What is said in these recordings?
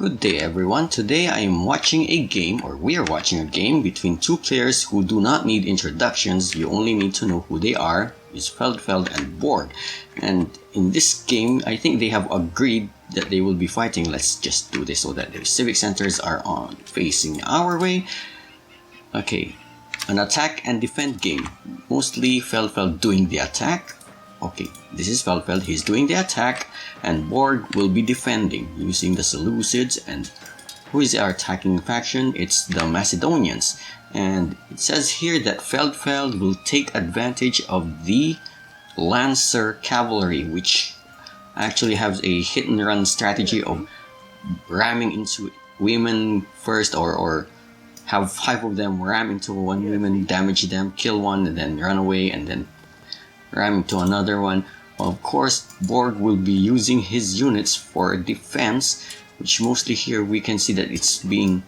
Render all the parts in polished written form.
Good day everyone, today I am watching a game, or we are watching a game between two players who do not need introductions. You only need to know who they are. It's Feldfled and Borg. And in this game, I think they have agreed that they will be fighting. Let's just do this so that their civic centers are on facing our way. Okay, an attack and defend game. Mostly Feldfled doing the attack. Okay, this is Feldfled, he's doing the attack, and Borg will be defending using the Seleucids. And who is our attacking faction? It's the Macedonians. And it says here that Feldfled will take advantage of the Lancer cavalry, which actually has a hit and run strategy of ramming into women first, or have 5 of them ram into one woman, damage them, kill one, and then run away, and then ram into another one. Well, of course, Borg will be using his units for defense, which mostly here we can see that it's being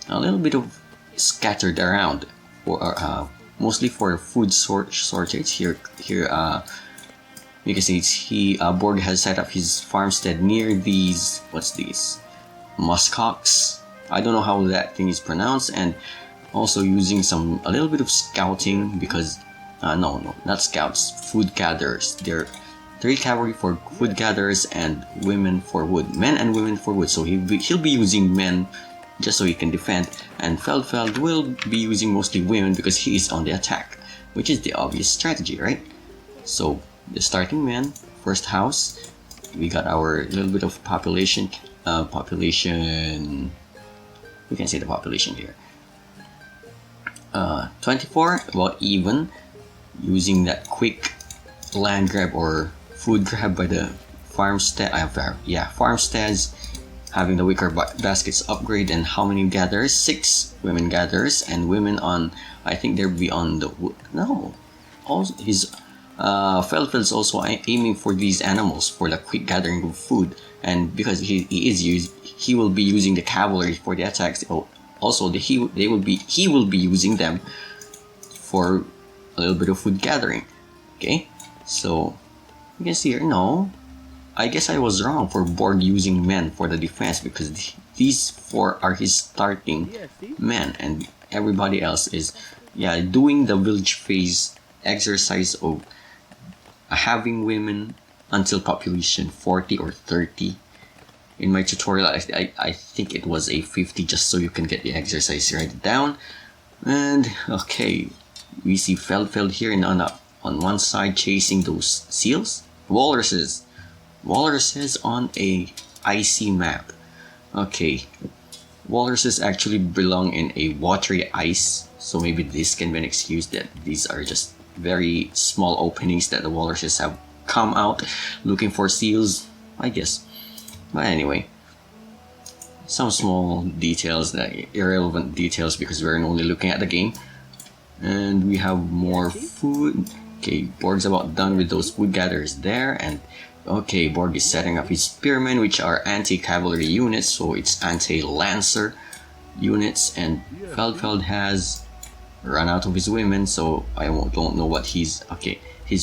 a little bit of scattered around, for mostly for food shortage. Here you can see Borg has set up his farmstead near these, what's these, muskox. I don't know how that thing is pronounced, and also using a little bit of scouting because no, not scouts, food gatherers. There are 3 cavalry for food gatherers and women for wood. Men and women for wood. So he'll be using men just so he can defend. And Feldfled will be using mostly women because he is on the attack, which is the obvious strategy, right? So the starting men, first house, we got our little bit of population. We can say the population here. 24, about even. Using that quick land grab or food grab by the farmstead. Farmsteads, having the wicker baskets upgrade. And how many gatherers? 6 women gatherers, and women on, I think they'll be on the wood. No, also his Feldfield's also aiming for these animals for the quick gathering of food, and because he will be using the cavalry for the attacks. Also, he will be using them for a little bit of food gathering. Okay, so you can see here, no, I guess I was wrong for Borg using men for the defense, because these 4 are his starting men, and everybody else is doing the village phase exercise of having women until population 40 or 30. In my tutorial, I think it was a 50, just so you can get the exercise, write it down. And okay, we see Feldfled here on one side chasing those seals, walruses on a icy map. Okay, walruses actually belong in a watery ice, so maybe this can be an excuse that these are just very small openings that the walruses have come out looking for seals, I guess. But anyway, some small details, that irrelevant details, because we're only looking at the game. And we have more food. Okay, Borg's about done with those food gatherers there. And okay, Borg is setting up his spearmen, which are anti-cavalry units, so it's anti-lancer units. And Feldfled has run out of his women, so I don't know what he's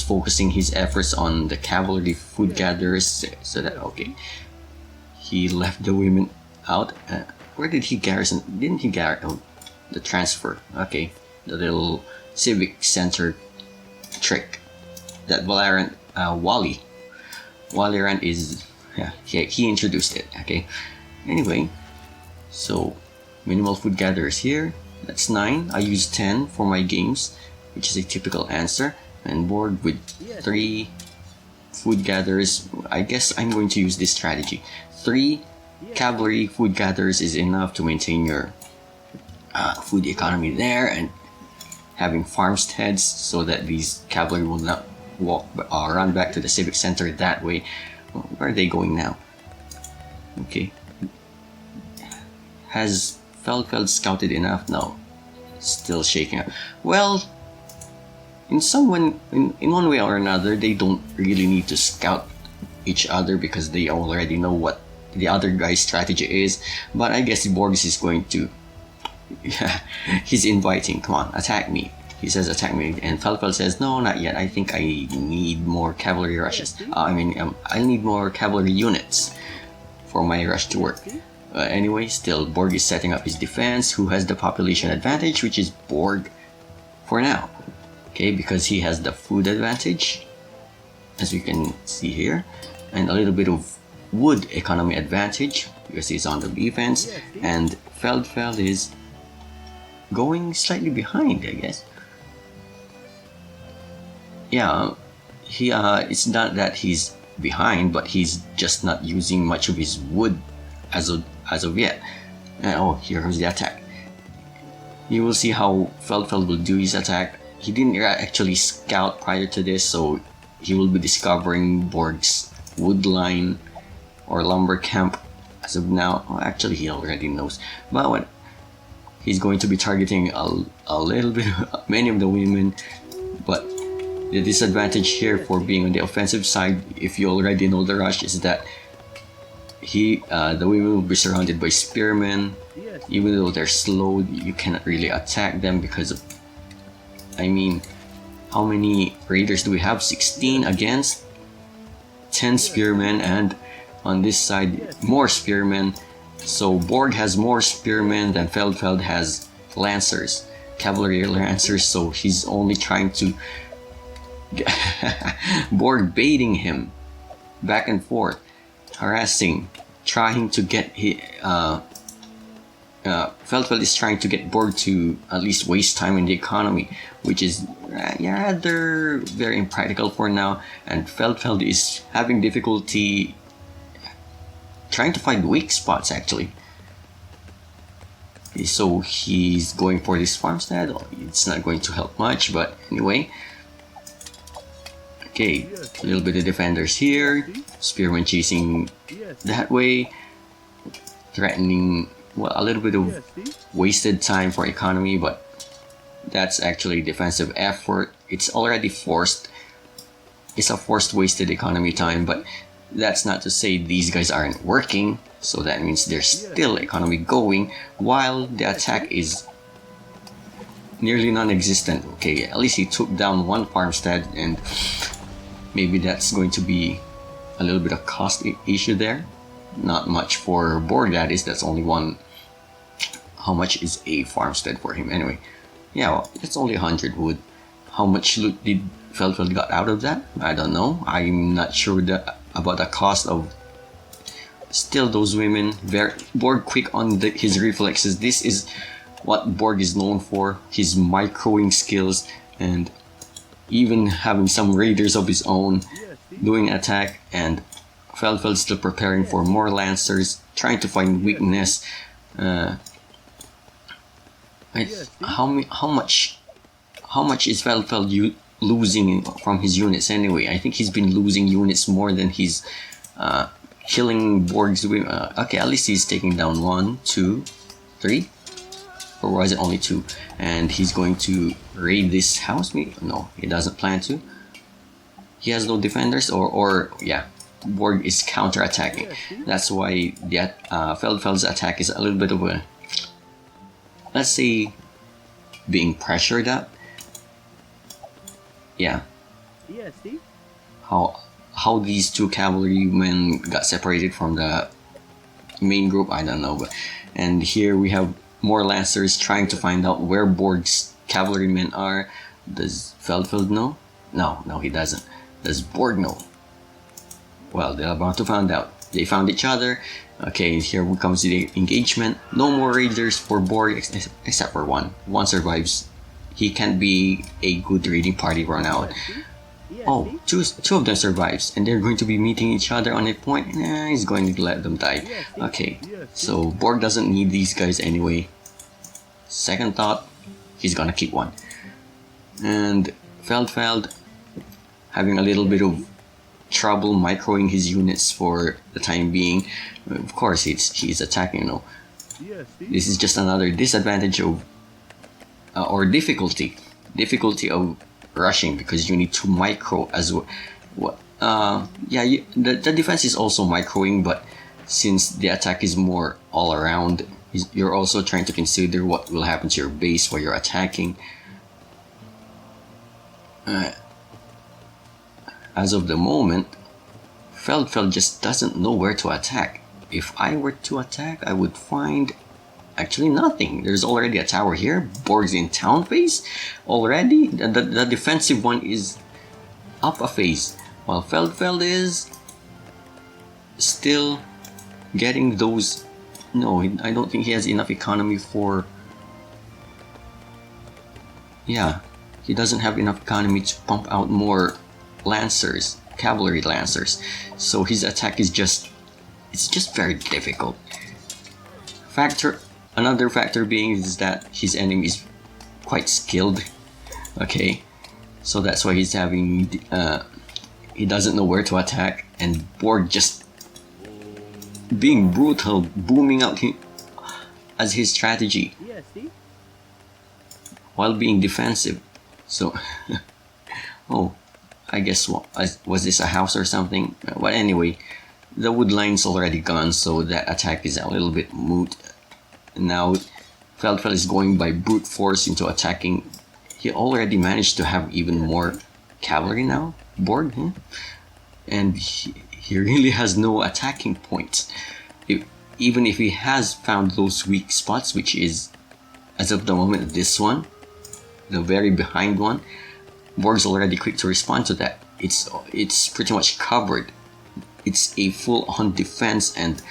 focusing his efforts on the cavalry food gatherers, so that he left the women out. Where did he garrison? Didn't he garrison the transfer? Okay, the little civic center trick that Valorant Valorant is, he introduced it. Okay, anyway, so minimal food gatherers here, that's 9. I use 10 for my games, which is a typical answer. And Borg with 3 food gatherers. I guess I'm going to use this strategy. 3 cavalry food gatherers is enough to maintain your food economy there, and having farmsteads so that these cavalry will not run back to the civic center that way. Where are they going now? Okay. Has Feldfled scouted enough? No. Still shaking up. Well, in one way or another, they don't really need to scout each other because they already know what the other guy's strategy is. But I guess Borges is going to, he's inviting, come on, attack me. He says attack me, and Feldfled says no, not yet. I think I need more cavalry rushes. I need more cavalry units for my rush to work. Anyway, still Borg is setting up his defense. Who has the population advantage, which is Borg for now. Okay, because he has the food advantage, as we can see here, and a little bit of wood economy advantage because he's on the defense, and Feldfled is going slightly behind, I guess. Yeah, it's not that he's behind, but he's just not using much of his wood as of yet. And oh, here comes the attack. You will see how Feldfled will do his attack. He didn't actually scout prior to this, so he will be discovering Borg's wood line or lumber camp as of now. Well, actually, he already knows. But what? He's going to be targeting a little bit, many of the women. But the disadvantage here for being on the offensive side, if you already know the rush, is that the women will be surrounded by spearmen. Even though they're slow, you cannot really attack them because of, I mean, how many raiders do we have? 16 against 10 spearmen, and on this side more spearmen. So Borg has more spearmen than Feldfled has lancers, cavalry lancers, so he's only trying to Borg baiting him back and forth, harassing, trying to get Feldfled is trying to get Borg to at least waste time in the economy, which is rather very impractical for now, and Feldfled is having difficulty trying to find weak spots actually. So he's going for this farmstead. It's not going to help much, but anyway. Okay, a little bit of defenders here, spearmen chasing that way, threatening, well, a little bit of wasted time for economy, but that's actually defensive effort. It's already forced. It's a forced wasted economy time, but that's not to say these guys aren't working, so that means there's still economy going while the attack is nearly non-existent. Okay, at least he took down one farmstead, and maybe that's going to be a little bit of cost issue there. Not much for Borg, that is. That's only one. How much is a farmstead for him anyway? Yeah, well, it's only 100 wood. How much loot did Feldfled got out of that? I don't know. I'm not sure about the cost of. Still, those women, very Borg quick on his reflexes. This is what Borg is known for, his microing skills, and even having some raiders of his own doing attack, and Feldfled still preparing for more lancers, trying to find weakness. How much is Feldfled losing from his units anyway? I think he's been losing units more than he's killing Borg's women. Okay, at least he's taking down 1, 2, 3, or was it only 2? And he's going to raid this house. No, he doesn't plan to. He has no defenders, or yeah, Borg is counter-attacking. That's why the Feldfled's attack is a little bit of a, let's say, being pressured up. Yeah. Yeah, see? How these two cavalrymen got separated from the main group, I don't know. But and here we have more lancers trying to find out where Borg's cavalrymen are. Does Feldfled know? No, he doesn't. Does Borg know? Well, they're about to find out. They found each other. Okay, here comes the engagement. No more raiders for Borg except for one. One survives. He can't be a good raiding party right now. Oh, two of them survives, and they're going to be meeting each other on a point. He's going to let them die. Okay, so Borg doesn't need these guys anyway. Second thought, he's gonna keep one. And Feldfled having a little bit of trouble microing his units for the time being. Of course, he's attacking. This is just another disadvantage of or difficulty of rushing, because you need to micro as well. The defense is also microing, but since the attack is more all around, you're also trying to consider what will happen to your base while you're attacking. As of the moment, Feldfled just doesn't know where to attack. if I were to attack, I would find actually nothing. There's already a tower here. Borg's in town phase already. The defensive one is up a phase, while Feldfeld is still getting those. No, I don't think he has enough economy for. Yeah, he doesn't have enough economy to pump out more lancers, cavalry lancers. So his attack is it's just very difficult. Another factor being is that his enemy is quite skilled. Okay, so that's why he's having he doesn't know where to attack, and Borg just being brutal, booming out as his strategy while being defensive. So oh, I guess was this a house or something? But anyway, the wood line's already gone, so that attack is a little bit moot. Now Feldfeld is going by brute force into attacking. He already managed to have even more cavalry now, Borg, and he really has no attacking points. Even if he has found those weak spots, which is, as of the moment, this one, the very behind one, Borg's already quick to respond to that. It's pretty much covered. It's a full-on defense, and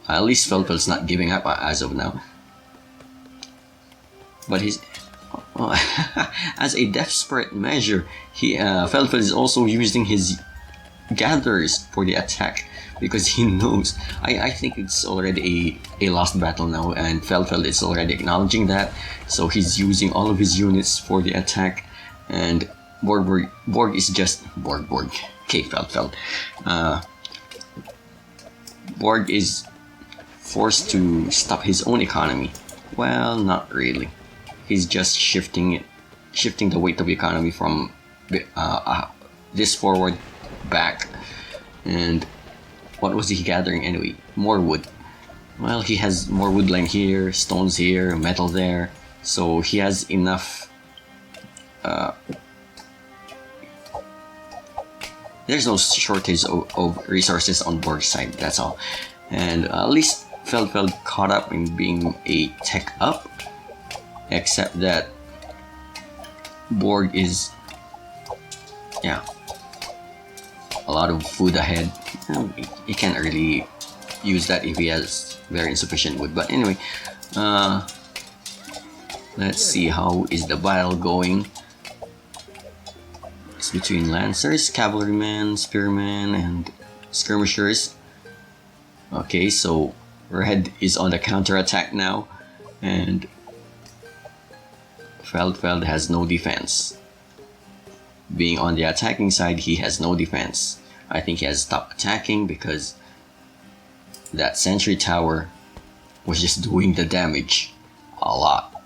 at least Feldfeld's not giving up as of now. But he's as a desperate measure, Feldfeld is also using his gatherers for the attack, because he knows. I think it's already a lost battle now, and Feldfeld is already acknowledging that. So he's using all of his units for the attack, and Borg is just Borg. Okay, Feldfeld. Borg is forced to stop his own economy. Well, not really. He's just shifting the weight of the economy from this forward back. And what was he gathering anyway? More wood. Well, he has more wood line here, stones here, metal there. So he has enough. There's no shortage of resources on Borg's side, that's all. And at least Feldfeld caught up in being a tech up, except that Borg is, yeah, a lot of food ahead. He can't really use that if he has very insufficient wood. But anyway, let's see how is the battle going. It's between lancers, cavalrymen, spearmen, and skirmishers. Okay, so Red is on the counter-attack now, and Feldfeld has no defense. Being on the attacking side, he has no defense. I think he has stopped attacking because that sentry tower was just doing the damage a lot.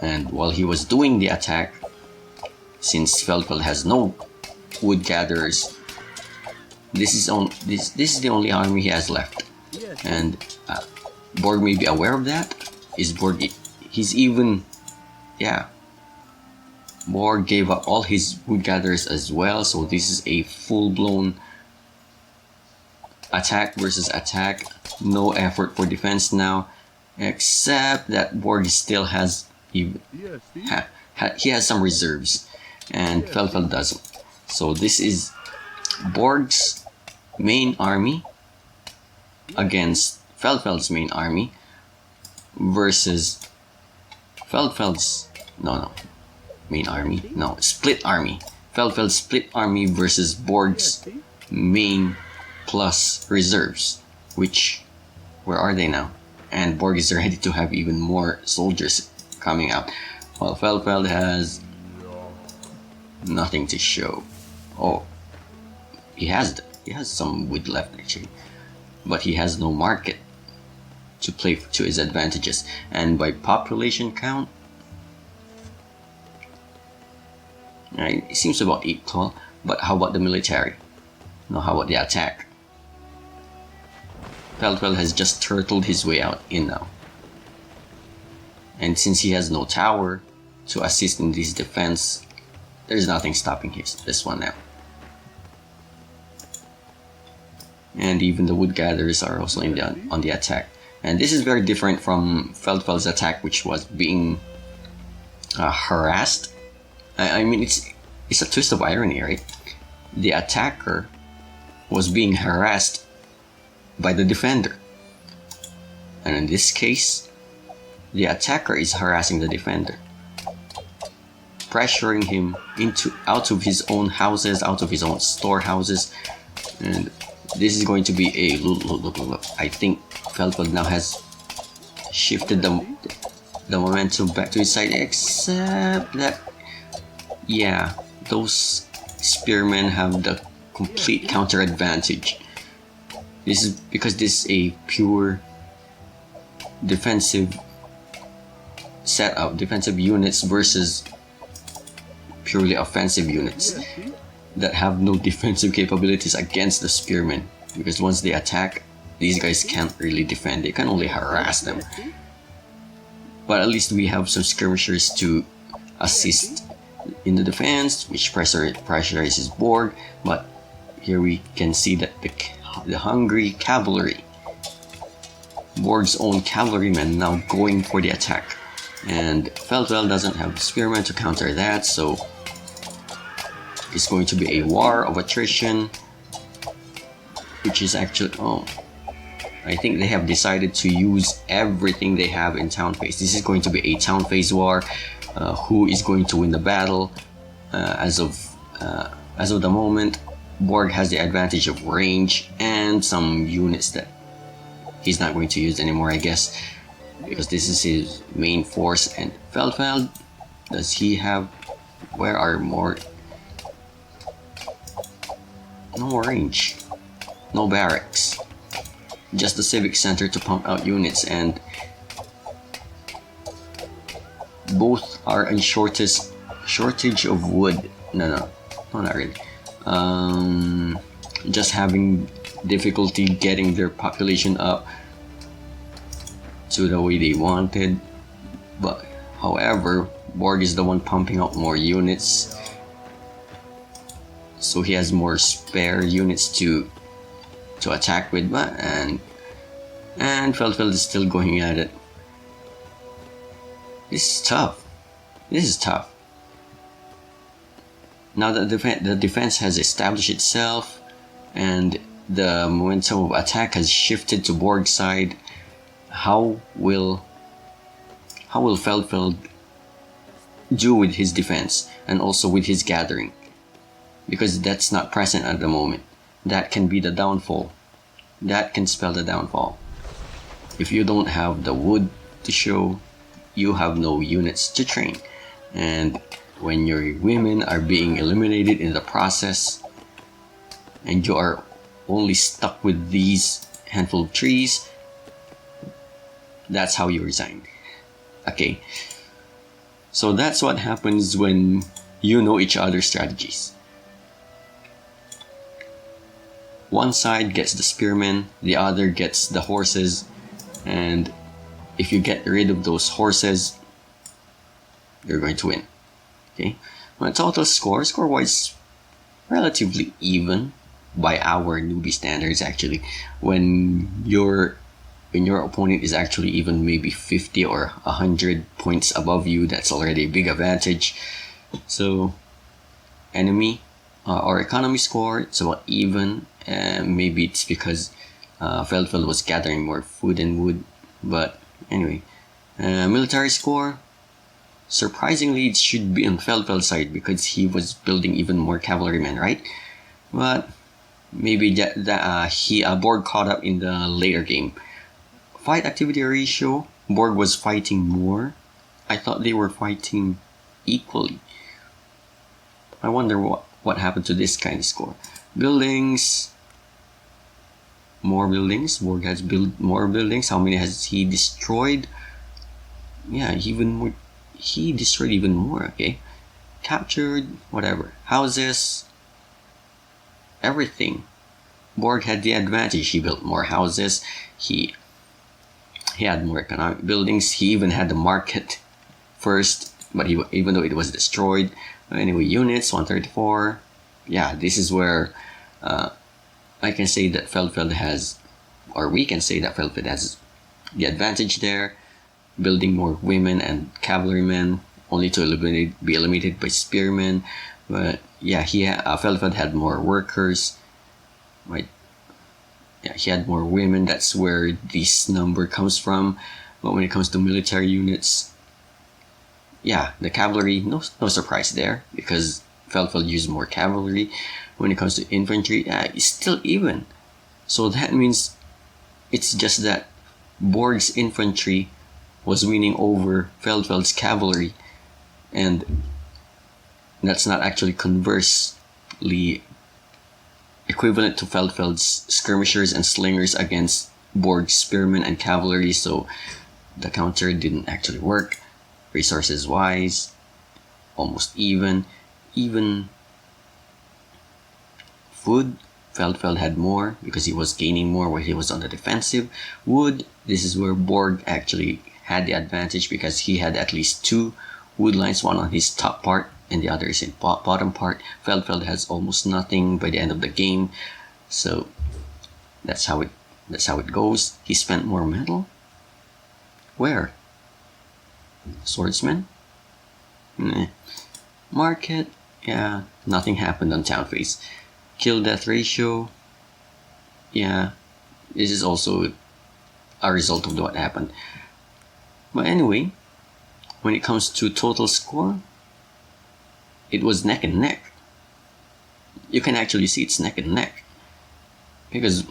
And while he was doing the attack, since Feldfeld has no wood gatherers, this is the only army he has left. And Borg may be aware of that. He's even, yeah. Borg gave up all his wood gatherers as well, so this is a full-blown attack versus attack. No effort for defense now, except that Borg still has he has some reserves, and Feldfeld doesn't. So this is Borg's main army against Feldfeld's main army versus Feldfeld's main army. No, split army. Feldfeld's split army versus Borg's main plus reserves. Which, where are they now? And Borg is ready to have even more soldiers coming out, while Feldfeld has nothing to show. Oh, he has some wood left actually, but he has no market to play to his advantages. And by population count, right, it seems about equal. But how about the military? No, how about the attack? Feldfeld has just turtled his way out in now. And since he has no tower to assist in this defense, there's nothing stopping this one now. and even the wood gatherers are also on the attack. And this is very different from Feldfeld's attack, which was being harassed. I mean, it's a twist of irony, right? The attacker was being harassed by the defender, and in this case, the attacker is harassing the defender, pressuring him out of his own houses, out of his own storehouses. And this is going to be a look. I think Feldfled now has shifted the momentum back to his side, except that, yeah, those spearmen have the complete counter advantage. This is because this is a pure defensive setup, defensive units versus purely offensive units that have no defensive capabilities against the spearmen, because once they attack, these guys can't really defend, they can only harass them. But at least we have some skirmishers to assist in the defense, which pressurizes Borg. But here we can see that the hungry cavalry, Borg's own cavalrymen, now going for the attack, and Feldfled doesn't have spearmen to counter that, so it's going to be a war of attrition, which is actually, I think they have decided to use everything they have in town phase. This is going to be a town phase war. Who is going to win the battle? As of the moment, Borg has the advantage of range and some units that he's not going to use anymore, I guess, because this is his main force. And Feldfled, does he have? Where are more? No range, no barracks, just the civic center to pump out units, and both are in shortage of wood. No, not really. Just having difficulty getting their population up to the way they wanted. But however, Borg is the one pumping out more units, so he has more spare units to attack with. And Feldfled is still going at it. This is tough. Now that the defense has established itself and the momentum of attack has shifted to Borg's side, how will Feldfled do with his defense and also with his gathering? Because that's not present at the moment. That can be the downfall. That can spell the downfall. If you don't have the wood to show, you have no units to train. And when your women are being eliminated in the process, and you are only stuck with these handful of trees, that's how you resign. Okay, so that's what happens when you know each other's strategies. One side gets the spearmen, the other gets the horses, and if you get rid of those horses, you're going to win. Okay, my total score-wise, relatively even by our newbie standards. Actually, when your opponent is actually even maybe 50 or 100 points above you, that's already a big advantage. So enemy or economy score, it's about even. Maybe it's because Feldfled was gathering more food and wood, but anyway. Military score, surprisingly, it should be on Feldfeld's side because he was building even more cavalrymen, right? But maybe Borg caught up in the later game. Fight activity ratio, Borg was fighting more. I thought they were fighting equally. I wonder what happened to this kind of score. Buildings, more buildings. Borg has built more buildings. How many has he destroyed? Yeah, he destroyed even more. Okay, captured, whatever, houses, everything. Borg had the advantage. He built more houses. He had more economic buildings. He even had the market first, but even though it was destroyed. Anyway, units 134. Yeah, this is where I can say that Feldfled has, or we can say that Feldfled has the advantage there, building more women and cavalrymen, only to be eliminated by spearmen. But yeah, Feldfled had more workers, right? Yeah, he had more women. That's where this number comes from. But when it comes to military units, yeah, the cavalry, no surprise there, because Feldfeld used more cavalry. When it comes to infantry, it's still even. So that means it's just that Borg's infantry was winning over Feldfeld's cavalry, and that's not actually conversely equivalent to Feldfeld's skirmishers and slingers against Borg's spearmen and cavalry, so the counter didn't actually work. Resources wise, almost even. Even food, Feldfeld had more because he was gaining more where he was on the defensive. Wood, this is where Borg actually had the advantage because he had at least 2 wood lines, one on his top part and the other is in bottom part. Feldfeld has almost nothing by the end of the game, so that's how it goes. He spent more metal. Where? Swordsman? Nah. Market? Yeah, nothing happened on town phase. Kill-death ratio? Yeah, this is also a result of what happened. But anyway, when it comes to total score, it was neck and neck. You can actually see it's neck and neck. Because,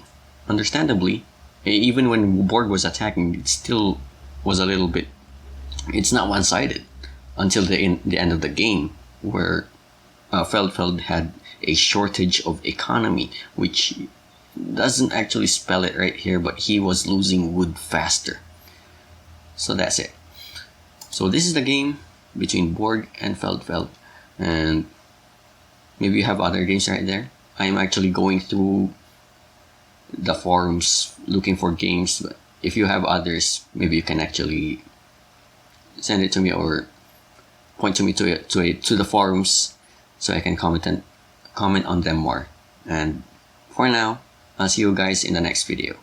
understandably, even when Borg was attacking, it still was a little bit... It's not one-sided until the end of the game, where Feldfeld had a shortage of economy, which doesn't actually spell it right here, but he was losing wood faster. So that's it. So this is the game between Borg and Feldfeld, and maybe you have other games right there. I'm actually going through the forums looking for games, but if you have others, maybe you can actually send it to me or point to me to the forums so I can comment on them more. And for now, I'll see you guys in the next video.